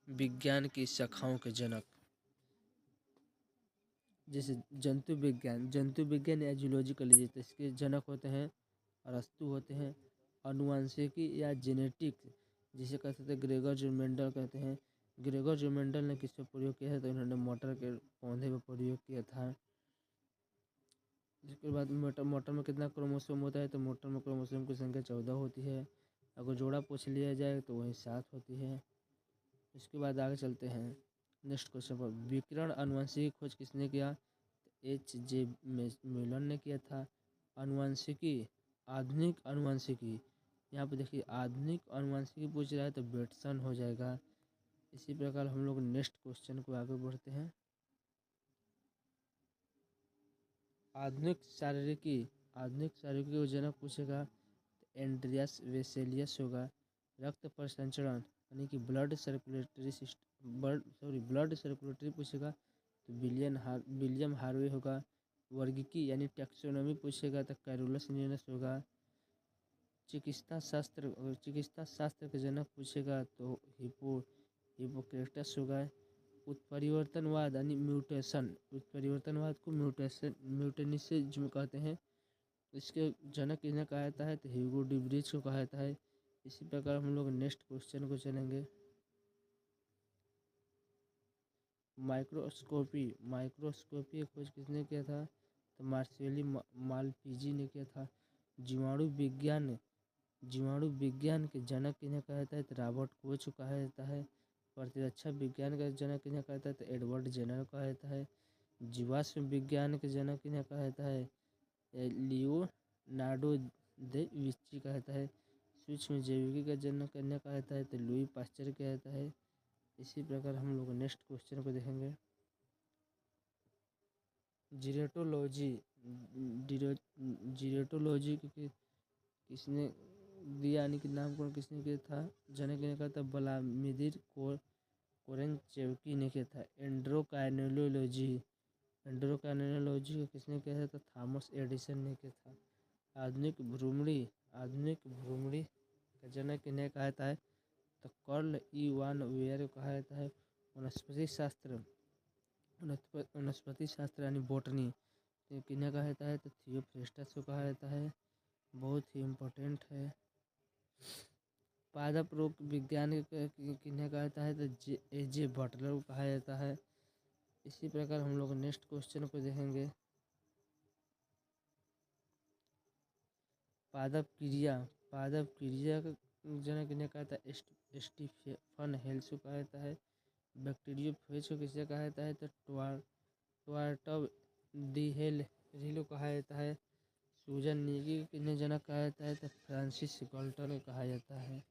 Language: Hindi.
विज्ञान की शाखाओं के जनक। जैसे जंतु विज्ञान या जूलॉजिकल, इसके जनक होते हैं अरस्तु होते हैं। आनुवंशिकी या जेनेटिक्स, जिसे कह सकते हैं ग्रेगर जोमेंडल कहते हैं। ग्रेगर जोमेंडल ने किस पे प्रयोग किया है, तो इन्होंने मटर के पौधे पर प्रयोग किया था। इसके बाद मटर में कितना क्रोमोसोम होता है, तो मटर में क्रोमोसोम की संख्या 14 होती है। अगर जोड़ा पूछ लिया जाए तो वही 7 होती है। इसके बाद आगे चलते हैं नेक्स्ट क्वेश्चन पर। विकिरण आनुवंशिकी खोज किसने किया? H.J. मिलर ने किया था। आनुवंशिकी, आधुनिक आनुवंशिकी, यहाँ पे देखिए आधुनिक आनुवंशिकी पूछ रहा है तो बेटसन हो जाएगा। इसी प्रकार हम लोग नेक्स्ट क्वेश्चन को आगे बढ़ते हैं। आधुनिक शारीरिकी को जनक पूछेगा तो एंड्रियास वेसेलियस होगा। रक्त परिसंचरण यानी कि ब्लड सर्कुलेटरी पूछेगा तो विलियम हार्वे होगा। वर्गीकी यानी टैक्सोनॉमी पूछेगा तो कैरोलस लिनस होगा। चिकित्सा शास्त्र के जनक पूछेगा तो हिपोक्रेटस होगा। उत्परिवर्तनवाद यानी उत्परिवर्तनवाद को म्यूटेनिज्म कहते हैं। इसके जनक इन्हें कहा जाता है तो ह्यूगो डिब्रीज को कहा जाता है। इसी प्रकार हम लोग नेक्स्ट क्वेश्चन को चलेंगे। माइक्रोस्कोपी की खोज किसने किया था, तो मार्सेली मालपीजी ने किया था। जीवाणु विज्ञान के जनक इन्हें कहा जाता है तो रॉबर्ट कोच को कहा जाता है। प्रतिरक्षा विज्ञान का जनक इन्हें कहा जाता है तो एडवर्ड जेनर को कहा जाता है। जीवाश्म विज्ञान के जनक इन्हें कहा जाता है लियोनार्डो दे विंची कहा जाता है। सूक्ष्म जैविकी का जनक इन्हें कहा जाता है तो लुई पास्चर कहा जाता है। इसी प्रकार हम लोग नेक्स्ट क्वेश्चन को देखेंगे। जीरेटोलॉजी किसने दिया, यानी कि नामकरण किसने किया था? जनक ने कहा था व्लादिमीर कोरेंचेव्स्की ने किया था। एंड्रोक्राइनोलॉजी को किसने किया था? तो थॉमस एडिसन ने किया था। आधुनिक भ्रूमरी का जनक इन्हें कहा जाता है तो कार्ल ई वान वेयर को कहा जाता है। वनस्पति शास्त्र यानी बॉटनी किन्हें कहा जाता है तो थियोफ्रेस्टस को कहा जाता है। बहुत ही इम्पोर्टेंट है। पादप रोग विज्ञान किन्हें कहा जाता है तो A.J. बटलर को कहा जाता है। इसी प्रकार हम लोग नेक्स्ट क्वेश्चन को देखेंगे। पादप क्रिया का जनक इन्हें कहा था स्टीफन हेल्स को कहा जाता है। बैक्टीरियोफेज को किसे कहा जाता है तो ट्वार्टव डी हेल को कहा जाता है। सूजन नीगी किन्हें जनक कहा जाता है तो फ्रांसिस गाल्टन को कहा जाता है।